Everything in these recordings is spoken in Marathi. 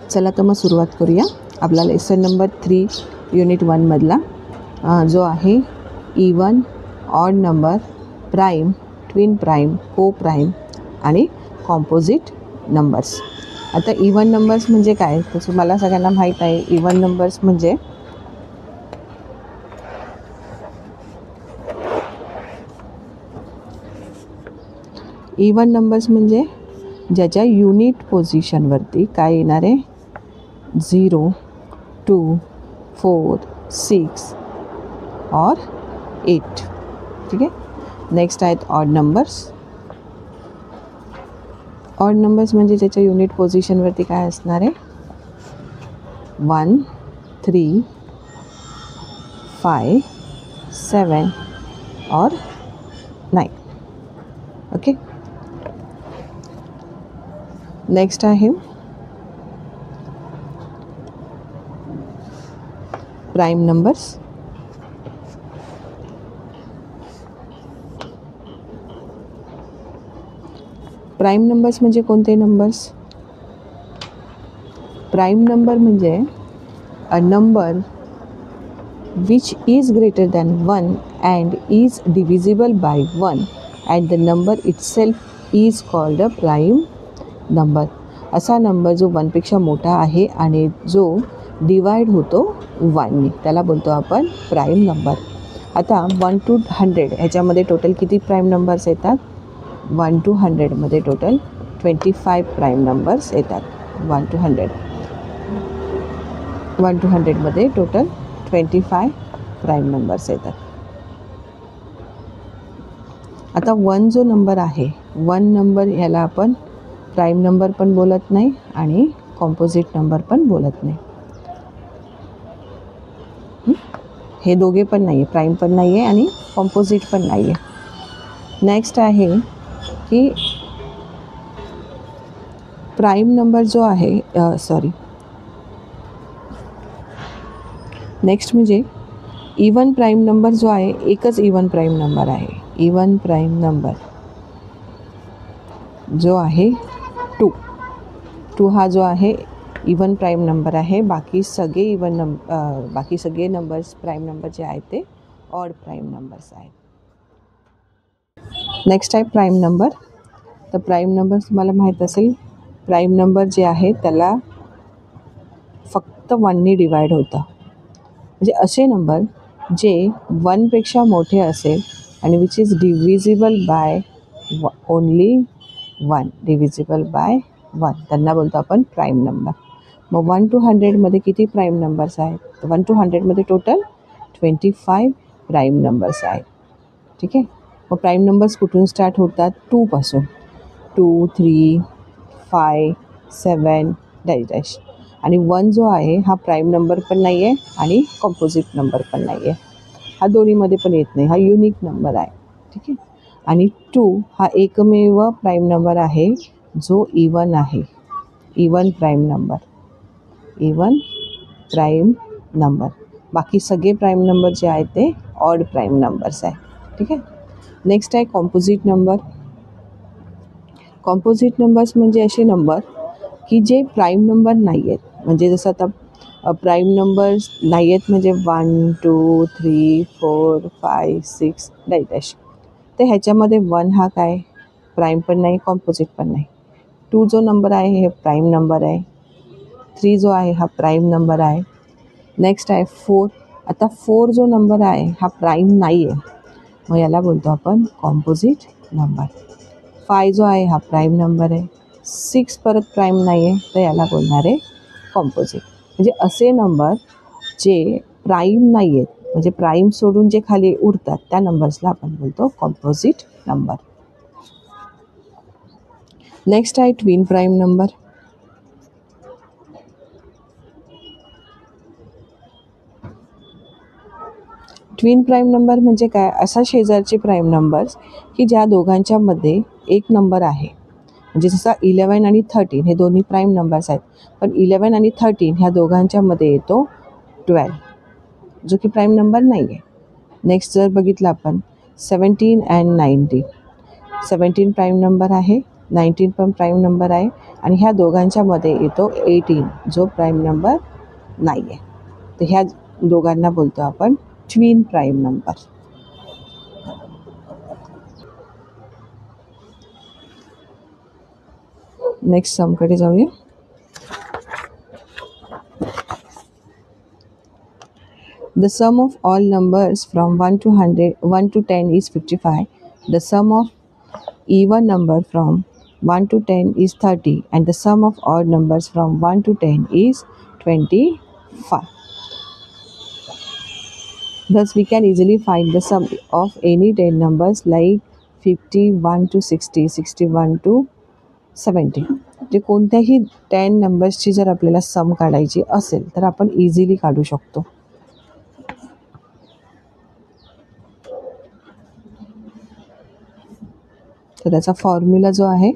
चला तर मग सुरुवात करूया. आपला लेसन नंबर 3 युनिट 1 मधला जो आहे even, odd number, prime, twin prime, को प्राईम आणि कॉम्पोजिट नंबर्स. आता इवन नंबर्स म्हणजे काय, तर मला सगळ्यांना माहीत आहे. इवन नंबर्स म्हणजे ज्याच्या युनिट पोझिशनवरती काय येणार आहे, 0, 2, 4, 6 और 8. ठीक आहे. नेक्स्ट आहेत ऑड नंबर्स. ऑड नंबर्स म्हणजे ज्याच्या युनिट पोझिशनवरती काय असणार आहे, 1, 3, 5, 7 और 9. ओके. नेक्स्ट आहे प्राइम नंबर्स. प्राइम नंबर्स म्हणजे कोणते नंबर्स? प्राइम नंबर म्हणजे a number which is greater than 1 and is divisible by 1 and the number itself is called a prime number. असा नंबर जो 1 पेक्षा मोठा आहे आणि जो डिवाइड होतो 1 ने, त्याला बोलतो आपण प्राइम नंबर. आता 1 to 100 ह्याच्यामध्ये टोटल किती प्राइम नंबर्स येतात? 1 to 100 मध्ये टोटल 25 प्राइम नंबर्स येतात. 1 to 100 मध्ये टोटल 25 प्राइम नंबर्स येतात. आता 1 जो नंबर आहे, 1 नंबर ह्याला आपण प्राइम नंबर पण बोलत नाही आणि कॉम्पोजिट नंबर पण बोलत नाही. हे दोघे पण नाही आहे, प्राइम पण नाही आहे आणि कॉम्पोजिट पण नाही आहे. नेक्स्ट आहे की प्राइम नंबर जो आहे नेक्स्ट म्हणजे इवन प्राइम नंबर जो आहे, एकच इवन प्राइम नंबर आहे. इवन प्राइम नंबर जो आहे 2 हा जो आहे इवन प्राइम नंबर आहे. बाकी सगळे नंबर्स प्राइम नंबर जे आहेत ते ऑड प्राइम नंबर्स आहेत. नेक्स्ट आहे प्राइम नंबर. तर प्राइम नंबर तुम्हाला माहीत असेल, प्राइम नंबर जे आहे त्याला फक्त 1 ने डिवाइड होतं. म्हणजे असे नंबर जे 1 पेक्षा मोठे असेल आणि which is divisible by only 1, divisible by 1, त्यांना बोलतो आपण प्राइम नंबर. मग 1 to 100 मध्ये किती प्राइम नंबर्स आहेत? तर 1 to 100 मध्ये टोटल 25 प्राइम नंबर्स आहेत. ठीक आहे. मग प्राइम नंबर्स कुठून स्टार्ट होतात? 2 पासून. 2, 3, 5, 7 डॅश. आणि 1 जो आहे हा प्राइम नंबर पण नाही आहे आणि कॉम्पोजिट नंबर पण नाही आहे. हा दोन्हीमध्ये पण येत नाही, हा युनिक नंबर आहे. ठीक आहे. आणि 2 हा एकमेव प्राइम नंबर आहे जो इवन आहे. Even prime number. बाकी सगळे प्राइम नंबर जे आहेत ते ऑड प्राइम नंबर्स आहे. ठीक आहे. नेक्स्ट आहे कॉम्पोजिट नंबर. कॉम्पोजिट नंबर्स म्हणजे असे नंबर की जे प्राइम नंबर नाही आहेत. म्हणजे जसं आता प्राइम नंबर्स नाही आहेत म्हणजे 1, 2, 3, 4, 5, 6 डॅश. तर ह्याच्यामध्ये 1 हा काय प्राइम पण नाही, कॉम्पोजिट पण नाही. 2 जो नंबर आहे हे प्राइम नंबर आहे. 3 जो आहे हा प्राइम नंबर आहे. नेक्स्ट आहे 4. आता 4 जो नंबर आहे हा प्राइम नाही आहे, मग याला बोलतो आपण कॉम्पोजिट नंबर. 5 जो आहे हा प्राइम नंबर आहे. 6 परत प्राइम नाही आहे, तर याला बोलणार आहे कॉम्पोजिट. म्हणजे असे नंबर जे प्राइम नाही आहेत, म्हणजे प्राइम सोडून जे खाली उरतात त्या नंबर्सला आपण बोलतो कॉम्पोजिट नंबर. नेक्स्ट आहे twin prime number. Twin prime number म्हणजे काय? असा शेजारचे प्राइम नंबर्स की ज्या दोघांच्या मध्ये एक नंबर आहे. म्हणजे जसा 11 आणि 13 हे दोन्ही प्राइम नंबर्स आहेत, पण 11 आणि 13 ह्या दोघांच्या मध्ये येतो 12, जो की प्राइम नंबर नाही आहे. नेक्स्ट जर बघितलं आपण 17 अँड 19. 17 प्राइम नंबर आहे 19 पण प्राईम नंबर आहे आणि ह्या दोघांच्यामध्ये येतो 18 जो प्राईम नंबर नाही आहे. तर ह्या दोघांना बोलतो आपण ट्विन प्राईम नंबर. नेक्स्ट समकडे जाऊया. The sum of all numbers from 1 to 10 is 55. The sum of even number from 1 to 10 is 30 and the sum of odd numbers from 1 to 10 is 25. Thus we can easily find the sum of any 10 numbers like 51 to 60, 61 to 70. जे कोणत्याही 10 नंबर्सची जर आपल्याला सम काढायची असेल तर आपण इझिली काढू शकतो. तर त्याचा फॉर्म्युला जो आहे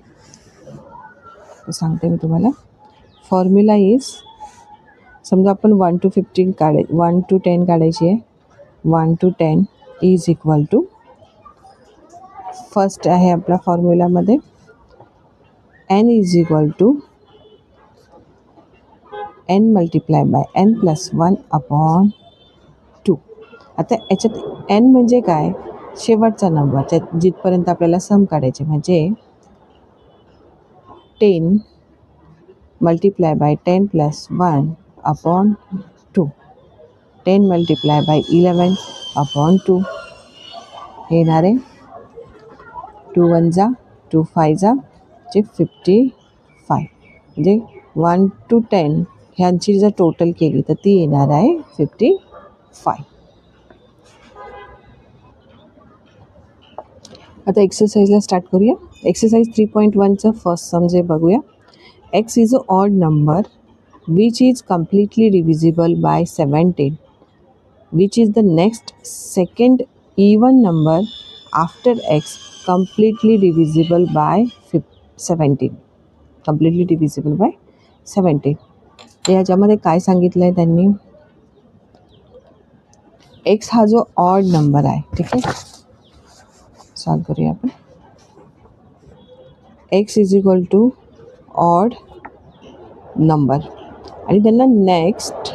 तो सांगते मी तुम्हाला. फॉर्म्युला इज, समजा आपण 1 to 10 काढायची आहे. 1 to 10 is equal to, first आहे आपला फॉर्म्युलामध्ये n is equal to n multiply by n plus 1 upon 2. आता याच्यात n म्हणजे काय, शेवटचा नंबर जिथपर्यंत आपल्याला सम काढायचे, म्हणजे 10 multiply by 10 plus 1 upon 2. 10 multiply by 11 upon 2 हे येणार आहे 2 1 जा 2 5 जा जे 55. म्हणजे 1 to 10 ह्यांची जर टोटल केली तर ती येणार आहे 55. आता एक्सरसाइजला स्टार्ट करूया. एक्सरसाइज 3.1चं फर्स्ट सम जे बघूया. X is a odd number which is completely divisible by 17. Which is the next second even number after x completely divisible by 17. Completely divisible by 17. तर याच्यामध्ये काय सांगितलं आहे त्यांनी, एक्स हा जो ऑड नंबर आहे, ठीक आहे, सॉल्व करूया आपण. X is equal to odd number आणि त्यांना नेक्स्ट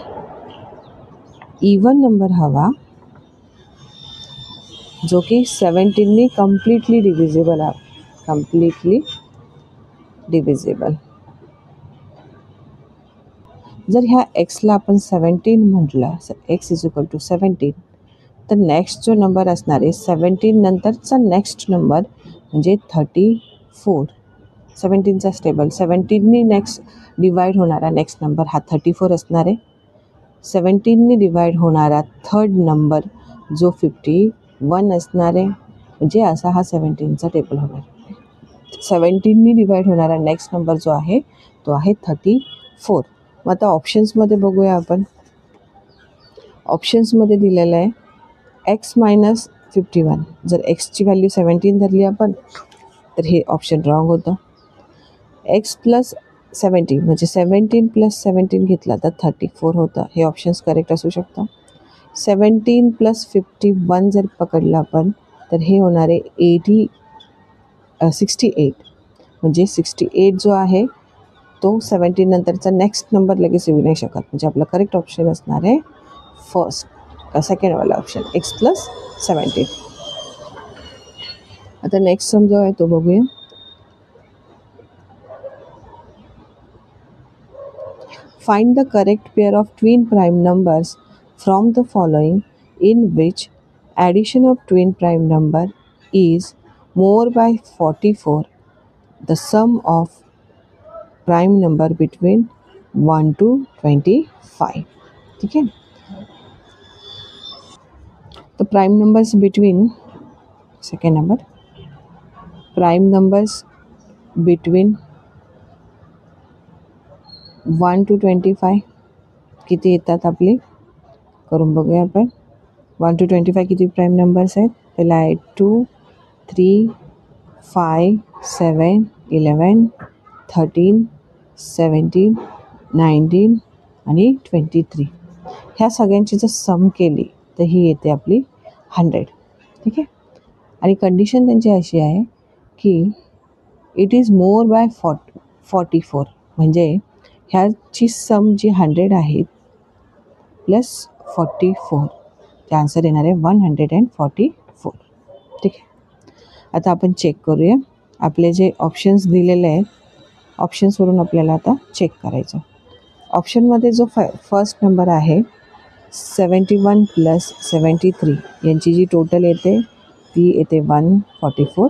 इवन नंबर हवा जो की 17नी कम्प्लिटली डिव्हिजिबल आहे. Completely divisible. जर ह्या एक्सला आपण 17 म्हटलं, एक्स इज इक्वल टू 17, तर नेक्स्ट जो नंबर असणार आहे 17 नंतरचा नेक्स्ट नंबर म्हणजे 34. 17चा स्टेबल 17नी नेक्स्ट डिवाइड होणारा नेक्स्ट नंबर हा 34 असणार आहे. 17नी डिवाइड होणारा थर्ड नंबर जो 51 असणार आहे. म्हणजे असा हा 17चा टेबल होणार. 17नी डिवाइड होणारा नेक्स्ट नंबर जो आहे तो आहे 34. मग आता ऑप्शन्समध्ये बघूया आपण. ऑप्शन्समध्ये दिलेलं आहे एक्स मायनस 51. जर एक्सची व्हॅल्यू 17 धरली आपण तर हे ऑप्शन रॉंग होतं. एक्स प्लस 17 म्हणजे 17 प्लस 17 घेतला तर 34 होतं. हे ऑप्शन्स करेक्ट असू शकतं. 17 प्लस 51 जर पकडलं आपण तर हे होणार आहे 68. म्हणजे 68 जो आहे तो 17 नंतरचा नेक्स्ट नंबर लगेच येऊ नाही शकत. म्हणजे आपला करेक्ट ऑप्शन असणार आहे फर्स्ट सेकंडवाला ऑप्शन एक्स प्लस 17. आता नेक्स्ट सम जो आहे तो बघूया. Find the correct pair of twin prime numbers from the following in which addition of twin prime number is more by 44. The sum of prime number between 1 to 25. ठीक है. तो prime numbers between, second number, prime numbers between 1 to 25 किती येतात आपले करून बघूया आपण. 1 to 25 किती प्राईम नंबर्स आहेत. पहिला आहे 2 3 5 7 11 13 17 19 आणि 23. ह्या सगळ्यांची जर सम केली तर ही येते आपली 100. ठीक आहे. आणि कंडिशन त्यांची अशी आहे की इट इज मोर बाय 44. म्हणजे ह्याची सम जी 100 आहे प्लस 44, ते आन्सर येणार आहे 144. ठीक आहे. आता आपण चेक करूया. आपले जे ऑप्शन्स दिलेले आहेत, ऑप्शन्सवरून आपल्याला आता चेक करायचं. ऑप्शनमध्ये जो फर्स्ट नंबर आहे 71 प्लस 73 यांची जी टोटल येते ती येते 144.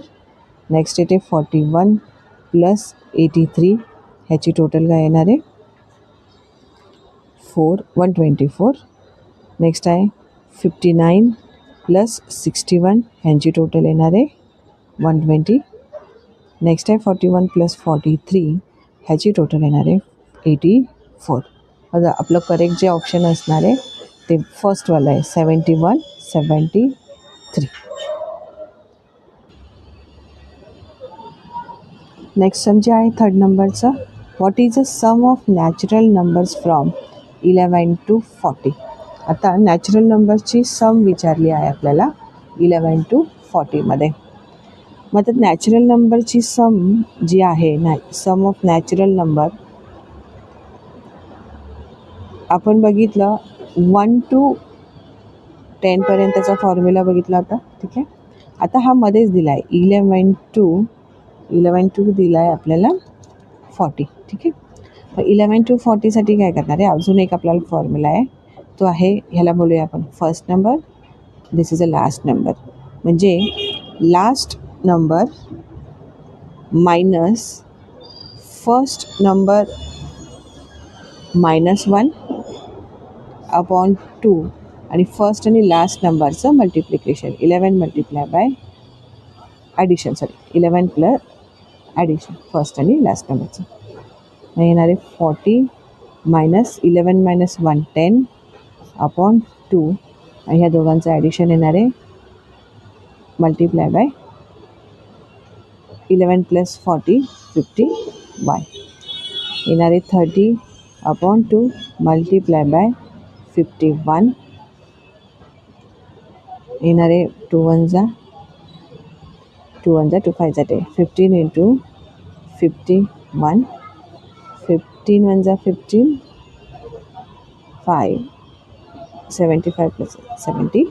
नेक्स्ट येते 41 प्लस 83 ह्याची टोटल काय येणार आहे 124. नेक्स्ट आहे 59 प्लस 61 ह्यांची टोटल येणार आहे 120. नेक्स्ट आहे 41 प्लस 43 ह्याची टोटल येणार आहे 84. आता आपलं करेक्ट जे ऑप्शन असणार आहे ते फर्स्टवालं आहे 71 73. नेक्स्ट सम जे आहे थर्ड नंबरचं, what is a sum of natural numbers from 11 to 40. आता नॅचरल नंबर्सची सम विचारली आहे आपल्याला 11 to 40मध्ये. मग आता नॅचरल नंबरची सम जी आहे सम ऑफ नॅचरल नंबर आपण बघितलं 1 to 10 पर्यंतचा फॉर्म्युला बघितला होता. ठीक आहे. आता हा मध्येच दिला आहे 11 to दिला आहे आपल्याला 40. ठीक आहे. मग 11 to 40साठी काय करणार आहे, अजून एक आपल्याला फॉर्म्युला आहे, तो आहे ह्याला बोलूया आपण first number, this is a last number. म्हणजे last number minus first number -1 upon 2 आणि फर्स्ट आणि लास्ट नंबरचं multiplication 11 multiply by addition 11 plus addition first आणि लास्ट नंबरचं. मग येणार आहे 40 मायनस 11 मायनस 1 10 अपॉन 2 आणि ह्या दोघांचं ॲडिशन येणार आहे मल्टिप्लाय बाय 11 प्लस 40 51 येणार आहे 30 अपॉन 2 मल्टिप्लाय बाय 51 येणार आहे 2 1 जा 2 5 जाते 15 इंटू 51 15 1 जा 15 5 75 प्लस 76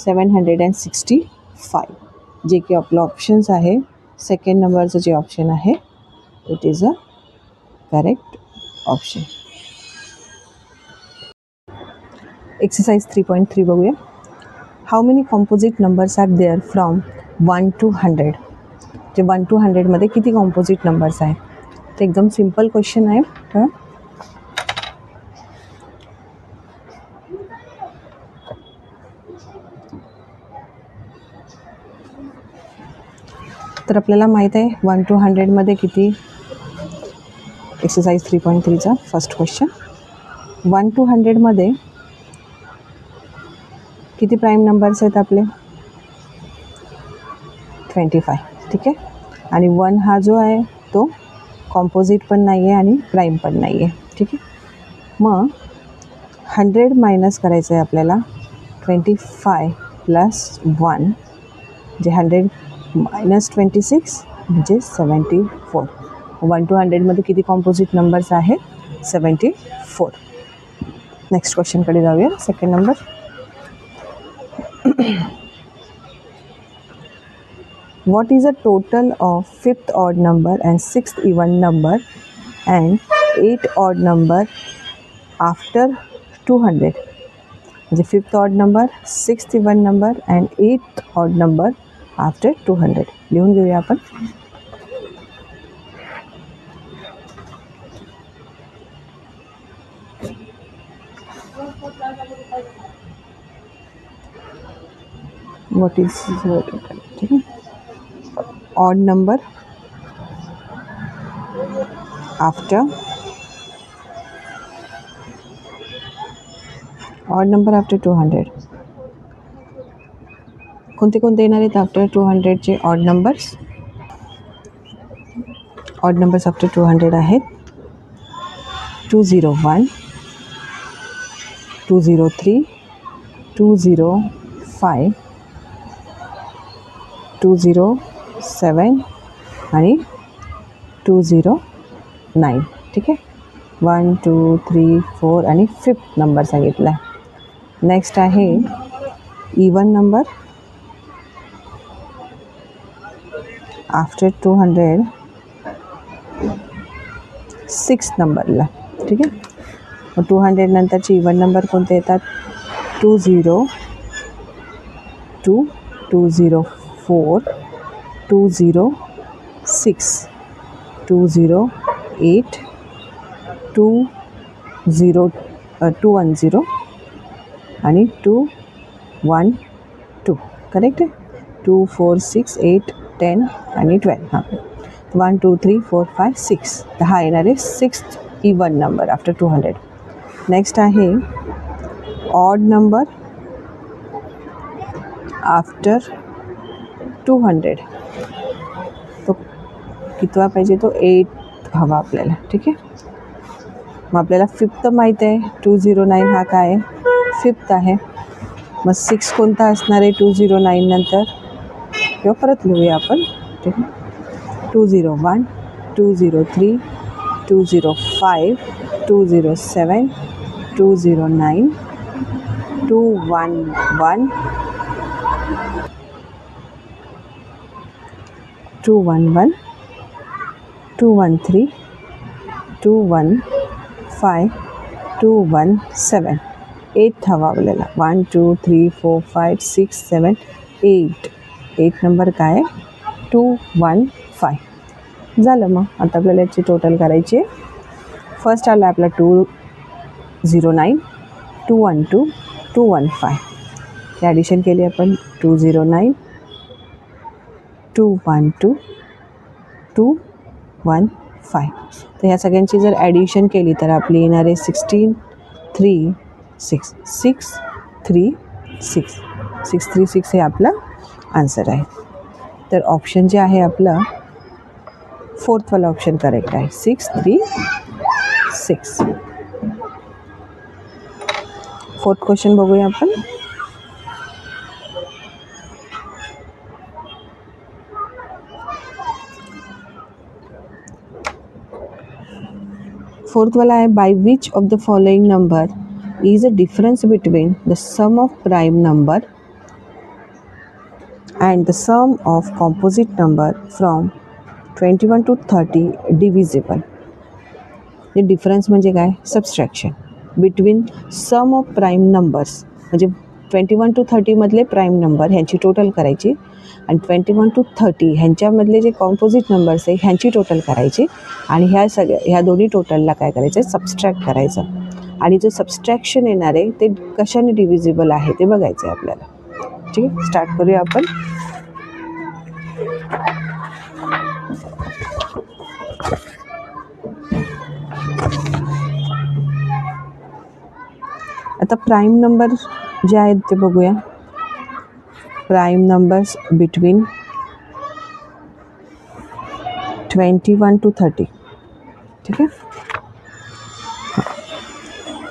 765 जे की आपलं ऑप्शन्स आहे. सेकंड नंबरचं जे ऑप्शन आहे it is a correct option. Exercise 3.3 बघूया. How many composite numbers are there from 1 to 100. जे 1 to 100मध्ये किती कॉम्पोजिट नंबर्स आहेत. ते एकदम सिम्पल क्वेश्चन आहे. तर आपल्याला माहीत आहे 1 to 100मध्ये किती. एक्सरसाइज 3.3चा फर्स्ट क्वेश्चन, 1 to 100मध्ये किती प्राईम नंबर्स आहेत आपले 25. ठीक आहे. आणि 1 हा जो आहे तो कॉम्पोजिट पण नाही आहे आणि प्राईम पण नाही आहे. ठीक आहे. मग 100 मायनस करायचं आहे आपल्याला 25 प्लस 1 जे 100 मायनस 26 म्हणजे 74. 1 to 100मध्ये किती कॉम्पोजिट नंबर्स आहेत 74. नेक्स्ट क्वेश्चनकडे जाऊया. Second number, what is the total of 5th odd number and 6th even number and 8th odd number after 200. म्हणजे 5th odd number, 6th even number and 8th odd number after 200. लिहून घेऊया आपण. what is ठीक आहे. odd number after odd number after 200. कोणते कोणते येणार आहेत आफ्टर 200चे odd numbers. Odd numbers after 200 आहेत 201 203 205 206 7 आणि 209. ठीक आहे. 1 2 3 4 आणि 5th नंबर सांगितला आहे. नेक्स्ट आहे इवन नंबर आफ्टर 200 6 नंबरला. ठीक आहे. मग 200 नंतरचे इवन नंबर कोणते येतात? 20 2 204 206 208 210 आणि 212. करेक्ट आहे. 2 4 6 8 10 आणि 12. हां, 1 2 3 4 5 6. तर हा येणार आहे 6th even number after 200. Next आहे ऑड नंबर आफ्टर 200. तो कितवा पाहिजे? तो 8 हवा आपल्याला. ठीक आहे. मग आपल्याला 5th माहीत आहे. 209 हा काय आहे? 5th आहे. मग 6 कोणता असणार आहे 209 नंतर? किंवा परत लिहूया आपण. ठीक आहे. 201 203 205 207 209 211 211 213 215 217. 8 हवा आपल्याला. 1 2 3 4 5 6 7 8. 8 नंबर काय आहे? 215. झालं. मग आता आपल्याला याची टोटल करायची आहे. फर्स्ट आला आपला 209 212 215. हे ॲडिशन केली आपण. 209 212 215. तर ह्या सगळ्यांची जर ॲडिशन केली तर आपली येणार आहे 16 3 6 6 3 6 636 हे आपलं आन्सर आहे. तर ऑप्शन जे आहे आपलं 4thवाला ऑप्शन करेक्ट आहे. 636. 4th क्वेश्चन बघूया आपण. फोर्थवाला आहे by which of the following number is a difference between the sum of prime number and the sum of composite number from 21 to 30 divisible. हे डिफरन्स म्हणजे काय? Subtraction between sum of prime numbers. म्हणजे 21 to 30 मधले प्राईम नंबर ह्यांची टोटल करायची आणि 21 to 30 ह्यांच्यामधले जे कॉम्पोजिट नंबर्स आहे ह्यांची टोटल करायची आणि ह्या दोन्ही टोटलला काय करायचं आहे? सबस्ट्रॅक्ट करायचं. आणि जे सबस्ट्रॅक्शन येणार आहे ते कशाने डिव्हिजिबल आहे ते बघायचं आहे आपल्याला. ठीक आहे. स्टार्ट करूया आपण. आता प्राईम नंबर जे आहेत ते बघूया. Prime numbers between 21 to 30. ठीक आहे.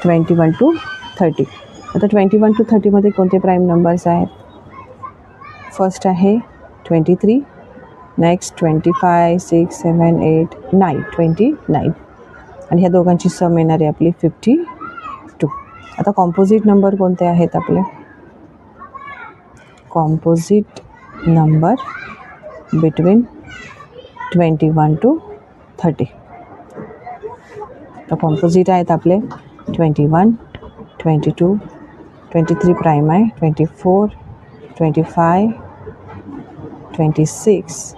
21 to 30. आता 21 to 30 मध्ये कोणते प्राईम नंबर्स आहेत? फर्स्ट आहे 23. नेक्स्ट 25 6 7 8 9 29. आणि ह्या दोघांची सम येणार आहे आपली 52. आता कॉम्पोजिट नंबर कोणते आहेत आपले? Composite number between 21 to 30. तर कॉम्पोजिट आहेत आपले 21 22 23 प्राईम आहे. 24 25 26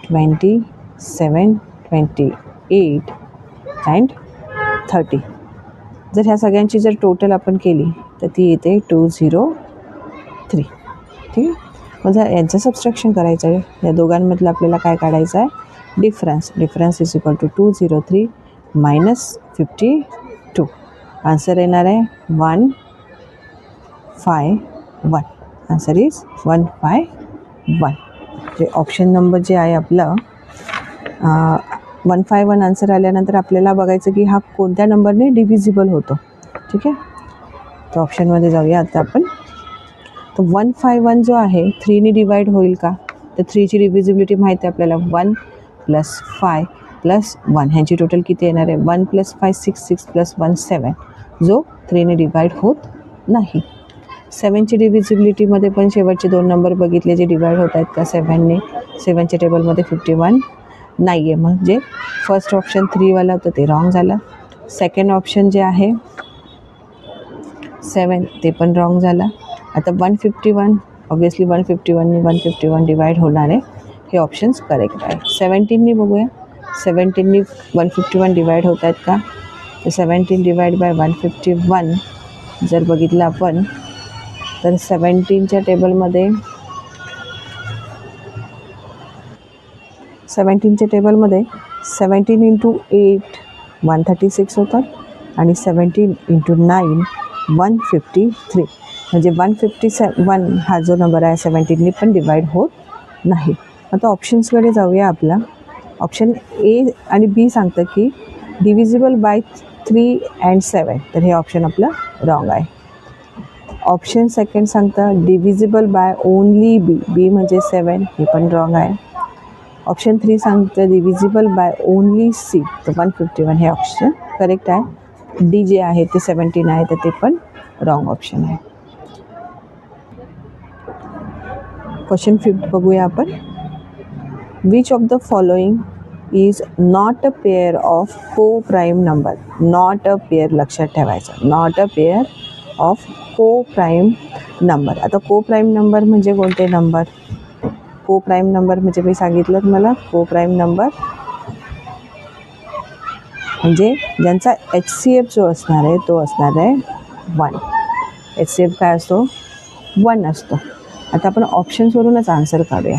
27 28 अँड 30. जर ह्या सगळ्यांची जर टोटल आपण केली तर ती येते 203. ठीक आहे. मग यांचं सबस्ट्रॅक्शन करायचं आहे. या दोघांमधलं आपल्याला काय काढायचं आहे? Difference. Difference is equal to 203 minus 52. Answer येणार आहे 151. Answer is 151. जे ऑप्शन नंबर जे आहे आपलं 151 आन्सर आल्यानंतर आपल्याला बघायचं की हा कोणत्या नंबरने डिव्हिजिबल होतो. ठीक आहे. तर ऑप्शनमध्ये जाऊया आता आपण. तर 151 जो आहे 3ने डिवाईड होईल का? तर 3ची डिव्हिजिबिलिटी माहिती आहे आपल्याला 1 + 5 + 1 ह्यांची टोटल किती येणार आहे 1 + 5 6 6 + 1 7 जो 3ने डिवाइड होत नाही. 7ची डिव्हिजिबिलिटीमध्ये पण शेवटचे 2 नंबर बघितले जे डिवाइड होत आहेत का 7ने. 7च्या टेबलमध्ये 51 नाही आहे म्हणजे फर्स्ट ऑप्शन 3वाला होतं ते रॉंग झालं. सेकंड ऑप्शन जे आहे 7 ते पण रॉंग झाला. आता 151 ऑब्वियसली 151ने 151 डिवाइड होणार आहे. हे ऑप्शन्स करेक्ट आहे. 17नी बघूया. 17नी 151 डिवाइड होत आहेत का तर 17 डिवाइड बाय 151 जर बघितलं आपण तर 17च्या टेबलमध्ये 17 इंटू 8 136 होतात आणि 17 इंटू 9 153 म्हणजे 157 हा जो नंबर आहे 17नी पण डिवाइड होत नाही. आता ऑप्शन्सकडे जाऊया. आपला ऑप्शन ए आणि बी सांगतं की डिव्हिजिबल बाय 3 अँड 7 तर हे ऑप्शन आपलं रॉंग आहे. ऑप्शन सेकंड सांगतं डिव्हिजिबल बाय ओनली बी. बी म्हणजे 7 हे पण रॉंग आहे. ऑप्शन 3 सांगतं डिव्हिजिबल बाय ओनली सी तर 151 हे ऑप्शन करेक्ट आहे. डी जे आहे ते 17 आहे तर ते पण रॉंग ऑप्शन आहे. क्वेश्चन 5 बघूया आपण. Which of the following is not a pair of coprime number. Not a pair लक्षात ठेवायचं. Not a pair of coprime number. आता को प्राईम नंबर म्हणजे कोणते नंबर. को प्राईम नंबर म्हणजे मी सांगितलं तुम्हाला को प्राईम नंबर म्हणजे ज्यांचा HCF जो असणार आहे तो असणार आहे 1. HCF काय असतो 1 असतो. आता आपण ऑप्शन्सवरूनच आन्सर काढूया.